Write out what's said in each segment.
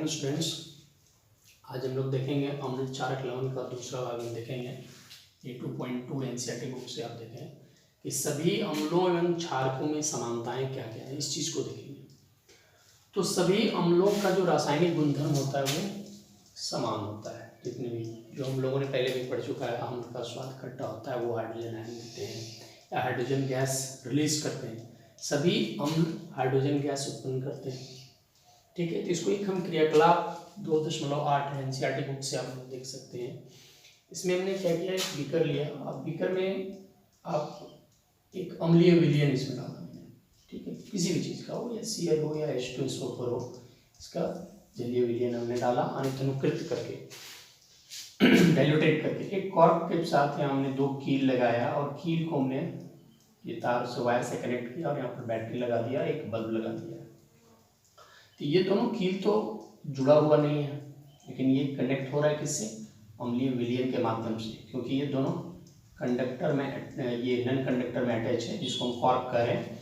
Morning students. आज हम लोग देखेंगे अम्ल क्षारक लवण का दूसरा भाग में देखेंगे। ये 2.2 एनसीईआरटी बुक से आप देखें कि सभी अम्लों एवं क्षारकों में समानताएं क्या क्या है, इस चीज़ को देखेंगे। तो सभी अम्लों का जो रासायनिक गुणधर्म होता है वो समान होता है। जितने भी जो हम लोगों ने पहले भी पढ़ चुका है, अम्ल का स्वाद खट्टा होता है, वो हाइड्रोजन आयन देते हैं या हाइड्रोजन गैस रिलीज करते हैं। सभी अम्ल हाइड्रोजन गैस उत्पन्न करते हैं। ठीक है, तो इसको एक हम क्रियाकलाप 2.8 एनसीईआरटी बुक से आप देख सकते हैं। इसमें हमने क्या किया, एक बीकर लिया। आप बीकर में आप एक अम्लीय विलयन इसमें डाला मैंने, ठीक है, किसी भी चीज़ का हो, या Cl हो या H2SO4 हो, इसका जलीय विलयन हमने डाला अनितनुकृत करके डाइल्यूटेट करके। एक कॉर्क के साथ यहाँ हमने 2 कील लगाया और कील को हमने ये तार से वायर से कनेक्ट किया और यहाँ पर बैटरी लगा दिया, एक बल्ब लगा दिया। तो ये दोनों कील तो जुड़ा हुआ नहीं है, लेकिन ये कनेक्ट हो रहा है किससे, अम्लीय विलयन के माध्यम से, क्योंकि ये दोनों कंडक्टर में, ये नन कंडक्टर में अटैच है, जिसको हम कॉर्क कह रहे हैं।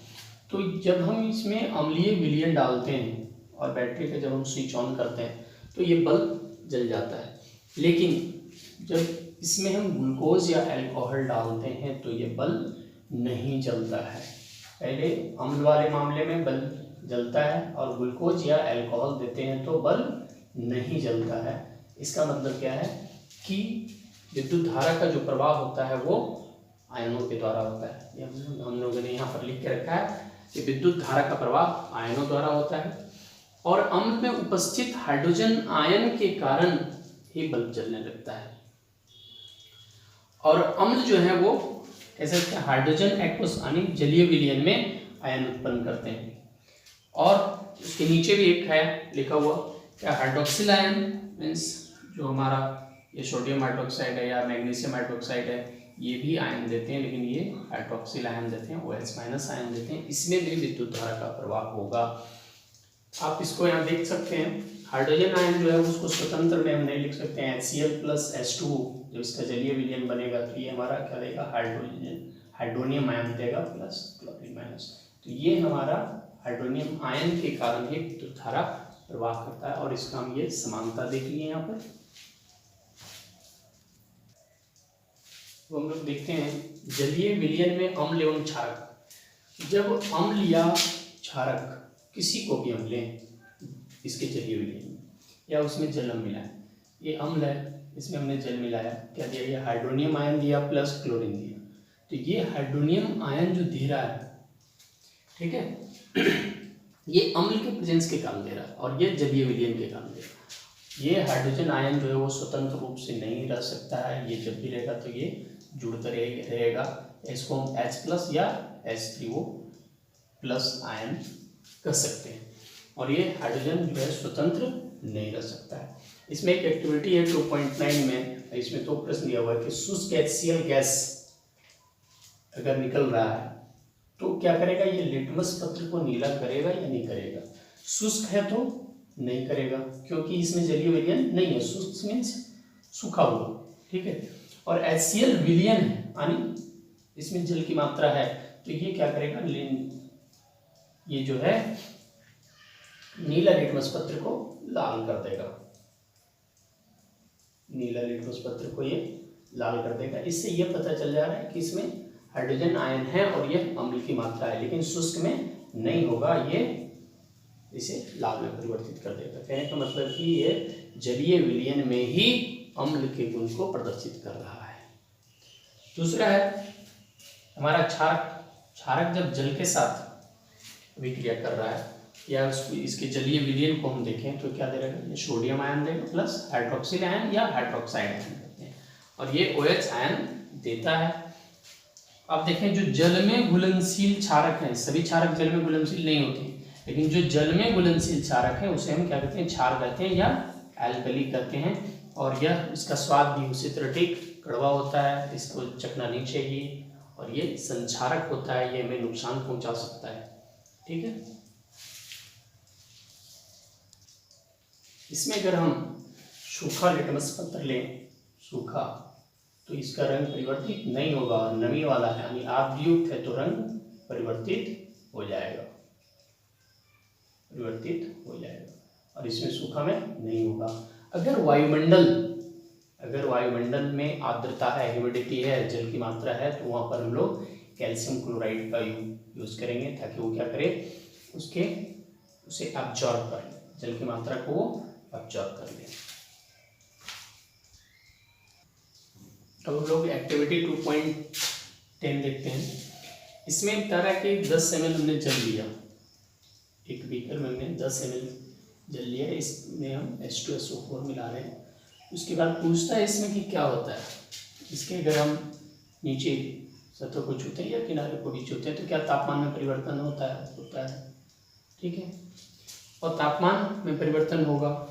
तो जब हम इसमें अम्लीय विलयन डालते हैं और बैटरी का जब हम स्विच ऑन करते हैं तो ये बल्ब जल जाता है। लेकिन जब इसमें हम ग्लूकोज या अल्कोहल डालते हैं तो ये बल्ब नहीं जलता है। पहले अम्ल वाले मामले में बल्ब जलता है और ग्लूकोज या अल्कोहल देते हैं तो बल्ब नहीं जलता है। इसका मतलब क्या है कि विद्युत धारा का जो प्रवाह होता है वो आयनों के द्वारा होता है। ये हम लोगों ने यहाँ पर लिख के रखा है कि विद्युत धारा का प्रवाह आयनों द्वारा होता है और अम्ल में उपस्थित हाइड्रोजन आयन के कारण ही बल्ब जलने लगता है। और अम्ल जो है वो कैसे हाइड्रोजन एक्वस यानी जलीय विलयन में आयन उत्पन्न करते हैं। और उसके नीचे भी एक है लिखा हुआ क्या, हाइड्रोक्सिल आयन मीन्स जो हमारा ये सोडियम हाइड्रोक्साइड है या मैग्नीशियम हाइड्रोक्साइड है, ये भी आयन देते हैं, लेकिन ये हाइड्रोक्सिल आयन देते हैं, OH- आयन देते हैं। इसमें भी विद्युत धारा का प्रवाह होगा। आप इसको यहाँ देख सकते हैं। हाइड्रोजन आयन जो है उसको स्वतंत्र में हम नहीं लिख सकते हैं। HCl + H2 जब इसका जलीय विलयन बनेगा तो ये हमारा क्या देगा, हाइड्रोनियम आयन देगा प्लस क्लोरीन माइनस। तो ये हमारा हाइड्रोनियम आयन के कारण ही विद्युत धारा प्रवाह करता है और इसका हम ये समानता देख लिए यहाँ पर। तो हम लोग देखते हैं जलीय विलयन में अम्ल एवं क्षारक। जब अम्ल या क्षारक किसी को भी हम लें इसके जलीय विलयन में या उसमें जल हम मिलाएं, ये अम्ल है, इसमें हमने जल मिलाया, क्या दिया, ये हाइड्रोनियम आयन दिया प्लस क्लोरीन दिया। तो ये हाइड्रोनियम आयन जो दे रहा है, ठीक है, ये अम्ल के प्रेजेंस के कारण दे रहा है और ये जलीय विलयन के कारण दे रहा है। ये हाइड्रोजन आयन जो है वो स्वतंत्र रूप से नहीं रह सकता है, ये जब भी रहेगा तो ये जुड़ता रहेगा। इसको हम H+ या H3O+ आयन कह सकते हैं और ये हाइड्रोजन जो है स्वतंत्र नहीं रह सकता है। इसमें एक एक्टिविटी है 2.9 में, इसमें तो प्रश्न दिया हुआ है कि शुष्क HCl गैस अगर निकल रहा है तो क्या करेगा, ये लिटमस पत्र को नीला करेगा या नहीं करेगा। शुष्क है तो नहीं करेगा क्योंकि इसमें जलीय विलयन नहीं है, शुष्क मीन्स सूखा हुआ, ठीक है। और HCl विलयन है यानी इसमें जल की मात्रा है, तो ये क्या करेगा, ये जो है नीला लिटमस पत्र को लाल कर देगा, नीला लिटमस पत्र को ये लाल कर देगा। इससे ये पता चल जा रहा है कि इसमें हाइड्रोजन आयन है और ये अम्ल की मात्रा है, लेकिन शुष्क में नहीं होगा, ये इसे लाल में परिवर्तित कर देगा। कहने का मतलब कि ये जलीय विलयन में ही अम्ल के गुण को प्रदर्शित कर रहा है। दूसरा है हमारा क्षारक। क्षारक जब जल के साथ अभिक्रिया कर रहा है या इसके जलीय विलयन को हम देखें तो क्या दे रहा है, ये सोडियम आयन देगा प्लस हाइड्रोक्सिल आयन या हाइड्रोक्साइड आयन देते हैं और ये OH आयन देता है। अब देखें जो जल में घुलनशील क्षारक हैं, सभी क्षारक जल में घुलनशील नहीं होते, लेकिन जो जल में घुलनशील क्षारक है उसे हम क्या कहते हैं, क्षार कहते हैं या एल्कली कहते हैं। और यह इसका स्वाद भी उसी तरह ठीक कड़वा होता है, इसको चखना नहीं चाहिए और ये संक्षारक होता है, ये हमें नुकसान पहुंचा सकता है, ठीक है। इसमें अगर हम सूखा लिटमस पत्र लें, सूखा, तो इसका रंग परिवर्तित नहीं होगा और नमी वाला है यानी आर्द्रयुक्त है तो रंग परिवर्तित हो जाएगा, परिवर्तित हो जाएगा। और इसमें सूखा में नहीं होगा। अगर वायुमंडल में आर्द्रता है, ह्यूमिडिटी है, जल की मात्रा है, तो वहाँ पर हम लोग कैल्शियम क्लोराइड का यूज़ करेंगे ताकि वो क्या करे, उसे एब्जॉर्ब कर ले, जल की मात्रा को वो एब्जॉर्ब कर ले। अब हम लोग एक्टिविटी 2.10 देखते हैं। इसमें बता रहा है कि 10 ml हमने जल लिया, एक बीकर में हमने 10 ml जल लिया, इसमें हम H2SO4 मिला रहे हैं। उसके बाद पूछता है इसमें कि क्या होता है। इसके अगर हम नीचे सतह को छूते हैं या किनारे को भी छूते हैं तो क्या तापमान में परिवर्तन होता है, ठीक है। और तापमान में परिवर्तन होगा।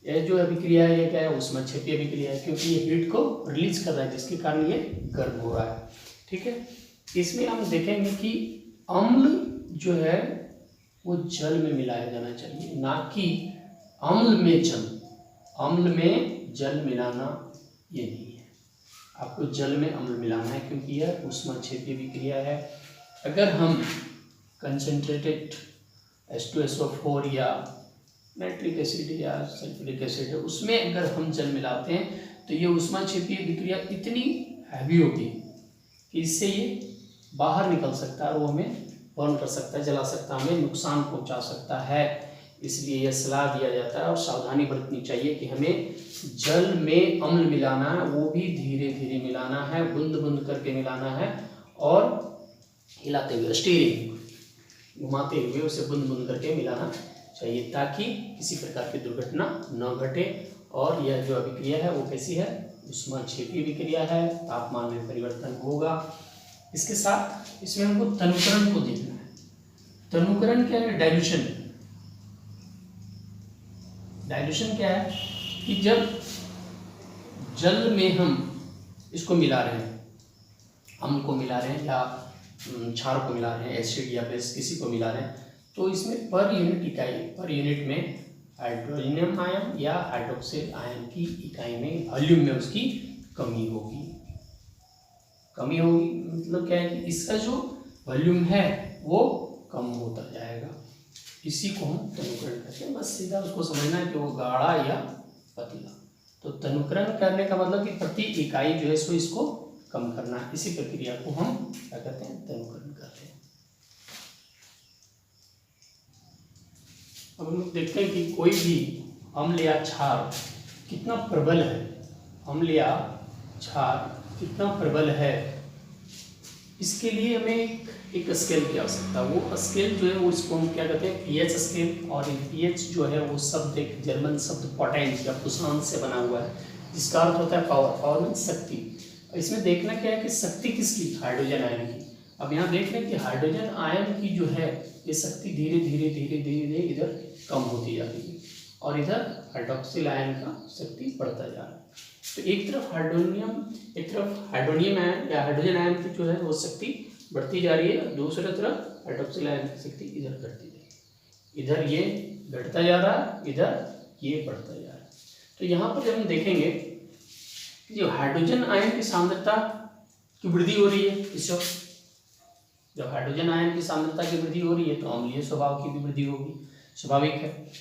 यह जो अभिक्रिया है ये क्या है, ऊष्माक्षेपीय अभिक्रिया है, क्योंकि ये हीट को रिलीज कर रहा है जिसके कारण ये गर्म हो रहा है, ठीक है। इसमें हम देखेंगे कि अम्ल जो है वो जल में मिलाया जाना चाहिए, ना कि अम्ल में जल मिलाना ये नहीं है। आपको जल में अम्ल मिलाना है क्योंकि यह ऊष्माक्षेपीय अभिक्रिया है। अगर हम कंसंट्रेटेड H2SO4 या नाइट्रिक एसिड या सल्फ्यूरिक एसिड है उसमें अगर हम जल मिलाते हैं तो ये ऊष्माक्षेपीय अभिक्रिया इतनी हैवी होगी कि इससे ये बाहर निकल सकता है और वो हमें बर्न कर सकता है, जला सकता है, हमें नुकसान पहुंचा सकता है। इसलिए यह सलाह दिया जाता है और सावधानी बरतनी चाहिए कि हमें जल में अम्ल मिलाना है, वो भी धीरे धीरे मिलाना है, बूंद बूंद करके मिलाना है और हिलाते हुए, स्टीरिंग घुमाते हुए उसे बूंद बूंद करके मिलाना चाहिए ताकि किसी प्रकार की दुर्घटना न घटे। और यह जो अभिक्रिया है वो कैसी है, ऊष्माक्षेपीय अभिक्रिया है, तापमान में परिवर्तन होगा। इसके साथ इसमें हमको तनुकरण को देखना है। तनुकरण क्या है, डाइल्यूशन क्या है कि जब जल में हम इसको मिला रहे हैं, अम्ल को मिला रहे हैं या क्षार को मिला रहे हैं, एसिड या बेस किसी को मिला रहे हैं, तो इसमें पर यूनिट में हाइड्रोजन आयन या हाइड्रोक्सिल आयन की इकाई में वॉल्यूम में उसकी कमी होगी। मतलब क्या है कि इसका जो वॉल्यूम है वो कम होता जाएगा। इसी को हम तनुकरण कहते हैं। बस सीधा उसको समझना है कि वो गाढ़ा या पतला। तो तनुकरण करने का मतलब कि प्रति इकाई जो है सो इसको कम करना है। इसी प्रक्रिया को हम क्या कहते हैं, तनुकरण कहते हैं। अब हम लोग देखते हैं कि कोई भी अम्ल या क्षार कितना प्रबल है, अम्ल या क्षार कितना प्रबल है, इसके लिए हमें एक स्केल की आवश्यकता है। वो स्केल जो है वो इसको हम क्या कहते हैं, पीएच स्केल। और पीएच जो है वो शब्द एक जर्मन शब्द पोटेंट या पुसान से बना हुआ है, जिसका अर्थ होता है पावर मीन्स शक्ति। इसमें देखना क्या है कि शक्ति किसकी, हाइड्रोजन आयन की। अब यहाँ देख रहे हैं कि हाइड्रोजन आयन की जो है ये शक्ति धीरे धीरे धीरे धीरे इधर कम होती जा रही है और इधर हाइड्रोक्सिल आयन का शक्ति बढ़ता जा रहा है। तो एक तरफ हाइड्रोनियम आयन या हाइड्रोजन आयन की जो है वो शक्ति बढ़ती जा रही है, दूसरी तरफ हाइड्रोक्सिल आयन की शक्ति इधर घटती जा रही है। इधर ये घटता जा रहा है, इधर ये बढ़ता जा रहा है। तो यहाँ पर जब हम देखेंगे जो हाइड्रोजन आयन की सांद्रता की वृद्धि हो रही है, इस जब हाइड्रोजन आयन की सांद्रता की वृद्धि हो रही है तो अम्लीय स्वभाव की भी वृद्धि होगी, स्वाभाविक है।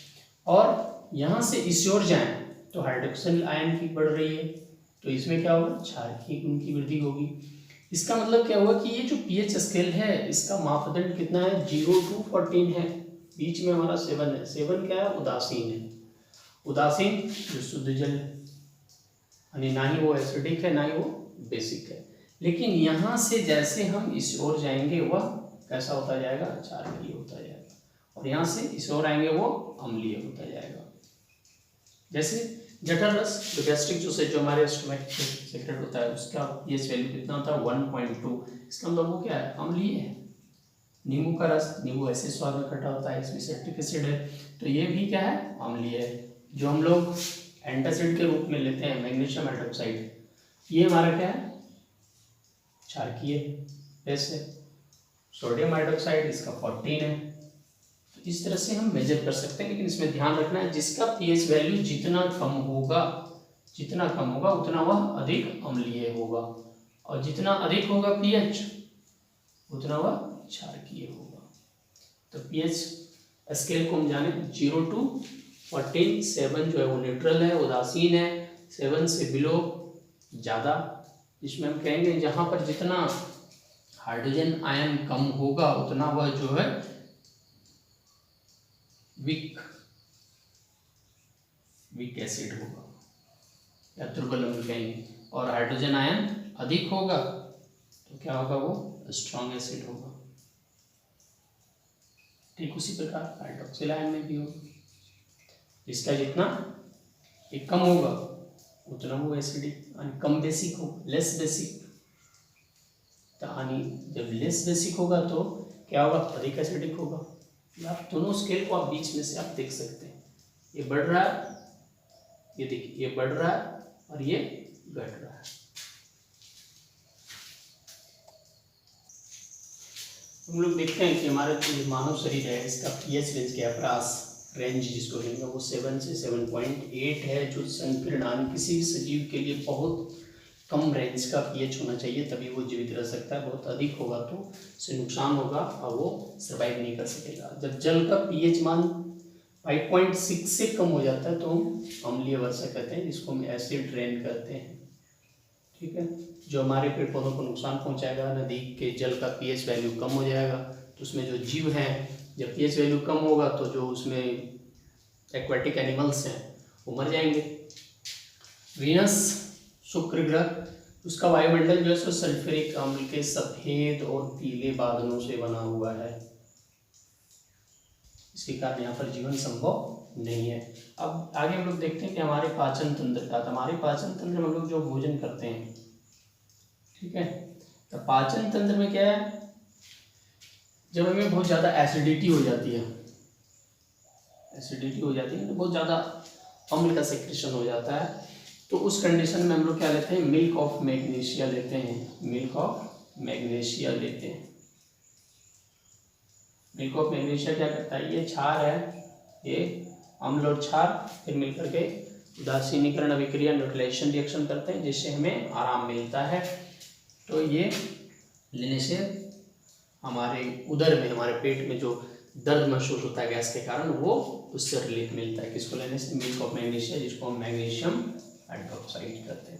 और यहाँ से इस ओर जाएं तो हाइड्रोक्सिल आयन की बढ़ रही है, तो इसमें क्या होगा, क्षार की गुण की वृद्धि होगी। इसका मतलब क्या हुआ कि ये जो पीएच स्केल है इसका मापदंड कितना है, 0 to 14 है, बीच में हमारा 7 है। 7 क्या है, उदासीन है। उदासीन जो शुद्ध जल है, यानी ना ही वो एसिडिक है ना ही वो बेसिक है। लेकिन यहाँ से जैसे हम इस ओर जाएंगे वह कैसा होता जाएगा, क्षारीय होता जाएगा, और यहाँ से इस ओर आएंगे वो अम्लीय होता जाएगा। जैसे जठर रस जो गैस्ट्रिक जूस है, जो हमारे स्टोमक सेक्रेट होता है, उसका पीएच वैल्यू कितना होता है, 1.2। इसका मतलब वो क्या है, अम्लीय है। नींबू का रस, नींबू ऐसे स्वाद में खट्टा होता है, इसमें सिट्रिक एसिड है, तो ये भी क्या है, अम्लीय है। जो हम लोग एंटासिड के रूप में लेते हैं मैग्नीशियम हाइड्रोक्साइड, ये हमारा क्या है, क्षारकीय बेस है। सोडियम हाइड्रोक्साइड इसका 14 है। तो इस तरह से हम मेजर कर सकते हैं, लेकिन इसमें ध्यान रखना है जिसका पीएच वैल्यू जितना कम होगा उतना वह अधिक अम्लीय होगा, और जितना अधिक होगा पीएच उतना वह क्षारकीय होगा। तो पीएच स्केल को हम जाने 0 to 14, 7 जो है वो न्यूट्रल है, उदासीन है, 7 से बिलो ज़्यादा, इसमें हम कहेंगे जहाँ पर जितना हाइड्रोजन आयन कम होगा उतना वह जो है वीक एसिड होगा या दुर्बल अम्ल कहेंगे, और हाइड्रोजन आयन अधिक होगा तो क्या होगा, वो स्ट्रॉन्ग एसिड होगा। ठीक उसी प्रकार हाइड्रोक्सिल आयन में भी होगा, इसका जितना ये कम होगा उतना वो एसिडिक, यानी कम बेसिक हो, लेस बेसिक, यानी जब लेस बेसिक होगा तो क्या होगा, अधिक एसिडिक होगा। आप दोनों स्केल को आप बीच में से आप देख सकते हैं, ये बढ़ रहा है, ये देखिए ये बढ़ रहा है और ये घट रहा है। हम लोग देखते हैं कि हमारा जो मानव शरीर है इसका पीएच रेंज क्या है, प्रास रेंज जिसको कहेंगे वो 7 से 7.8 है, जो संकीर्ण किसी भी सजीव के लिए बहुत कम रेंज का पीएच होना चाहिए, तभी वो जीवित रह सकता है। बहुत अधिक होगा तो उससे नुकसान होगा और वो सर्वाइव नहीं कर सकेगा। जब जल का पीएच मान 5.6 से कम हो जाता है तो हम अम्लीय वर्षा कहते हैं, जिसको हम एसिड रेन कहते हैं। ठीक है, जो हमारे पेड़ पौधों को नुकसान पहुंचाएगा। नदी के जल का पीएच वैल्यू कम हो जाएगा तो उसमें जो जीव हैं, जब पीएच वैल्यू कम होगा तो जो उसमें एक्वाटिक एनिमल्स हैं वो मर जाएंगे। वीनस शुक्र ग्रह, उसका वायुमंडल जो है सो सल्फ्यूरिक अम्ल के सफ़ेद और पीले बादलों से बना हुआ है, इसके कारण यहाँ पर जीवन संभव नहीं है। अब आगे हम लोग देखते हैं कि हमारे पाचन तंत्र का, हमारे पाचन तंत्र में हम लोग जो भोजन करते हैं, ठीक है, तो पाचन तंत्र में क्या है, जब हमें बहुत ज़्यादा एसिडिटी हो जाती है, तो बहुत ज़्यादा अम्ल का सेक्रेशन हो जाता है, तो उस कंडीशन में हम लोग क्या लेते हैं, मिल्क ऑफ मैग्नीशिया लेते हैं। मिल्क ऑफ मैग्नीशिया क्या करता है, ये क्षार है, ये अम्ल और क्षार फिर मिलकर के उदासीनीकरण अभिक्रिया न्यूट्रलाइजेशन रिएक्शन करते हैं, जिससे हमें आराम मिलता है। तो ये लेने से हमारे उदर में, हमारे पेट में जो दर्द महसूस होता है गैस के कारण, वो उससे रिलीफ मिलता है। किसको लेने से, मिल्क ऑफ मैग्नीशिया, जिसको हम मैग्नीशियम हाइड्रोक्साइड कहते हैं।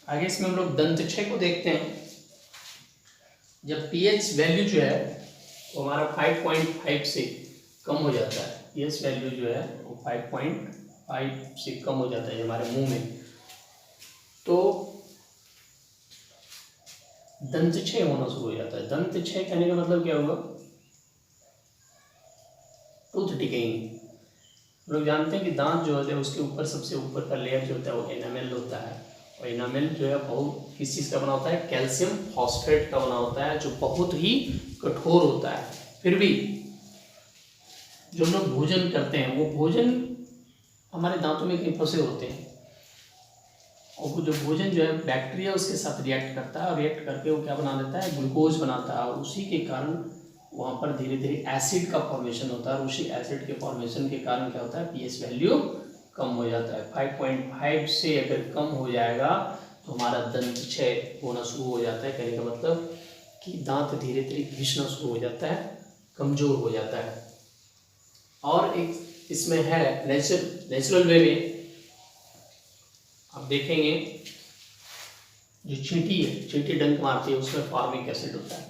आगे इसमें हम लोग दंतक्षय को देखते हैं। जब पीएच वैल्यू जो है वो हमारा 5.5 से कम हो जाता है, पीएच वैल्यू जो है वो 5.5 से कम हो जाता है हमारे मुंह में, तो दंतक्षय होना शुरू हो जाता है। दंतक्षय कहने का मतलब क्या होगा, टूथ डिकेइंग। लोग जानते हैं कि दांत जो होते हैं उसके ऊपर सबसे ऊपर का लेयर जो होता है वो एनामेल होता है, और एनामेल जो है बहुत किस चीज़ का बना होता है, कैल्शियम फॉस्फेट का बना होता है, जो बहुत ही कठोर होता है। फिर भी जो लोग भोजन करते हैं वो भोजन हमारे दांतों में कहीं फंसे होते हैं, और वो जो भोजन जो है बैक्टीरिया उसके साथ रिएक्ट करता है, और रिएक्ट करके वो क्या बना देता है, ग्लूकोज बनाता है, और उसी के कारण वहाँ पर धीरे धीरे एसिड का फॉर्मेशन होता है, और उसी एसिड के फॉर्मेशन के कारण क्या होता है, पीएच वैल्यू कम हो जाता है। 5.5 से अगर कम हो जाएगा तो हमारा दंतक्षय होना शुरू हो जाता है। कहने का मतलब कि दांत धीरे धीरे घिसना शुरू हो जाता है, कमज़ोर हो जाता है। और एक इसमें है नेचुरल वे में आप देखेंगे, जो चींटी है, चींटी डंक मारती है, उसमें फॉर्मिक एसिड होता है,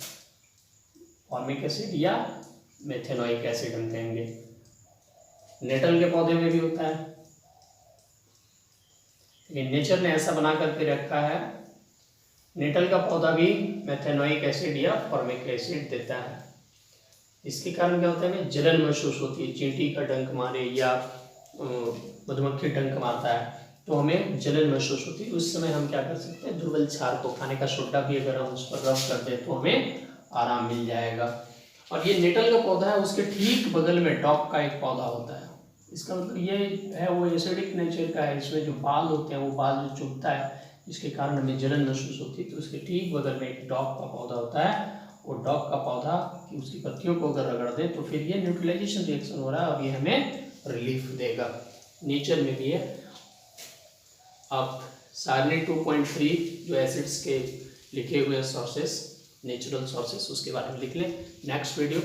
फॉर्मिक एसिड या मेथेनोइक एसिड हम कहेंगे। नेटल के पौधे में भी होता है, लेकिन नेचर ने ऐसा बना करके रखा है, नेटल का पौधा भी मेथेनोइक एसिड या फॉर्मिक एसिड देता है। इसके कारण क्या होता है, हमें जलन महसूस होती है। चींटी का डंक मारे या मधुमक्खी डंक मारता है तो हमें जलन महसूस होती है। उस समय हम क्या कर सकते हैं, दुर्बल क्षार को, खाने का सोडा भी अगर हम उस पर रब कर दें तो हमें आराम मिल जाएगा। और ये नेटल का पौधा है, उसके ठीक बगल में डॉग का एक पौधा होता है। इसका मतलब ये है वो एसिडिक नेचर का है, इसमें जो बाल होते हैं वो बाल जो चुभता है जिसके कारण हमें जलन महसूस होती है, तो उसके ठीक बगल में एक डॉग का पौधा होता है। वो डॉग का पौधा कि उसकी पत्तियों को अगर रगड़ दें तो फिर ये न्यूट्रलाइजेशन रिएक्शन हो रहा है और ये हमें रिलीफ देगा। नेचर में भी है। अब सारनी 2.3 जो एसिड्स के लिखे हुए सोर्सेस, नेचुरल सोर्सेस, उसके बारे में लिख लें। Next video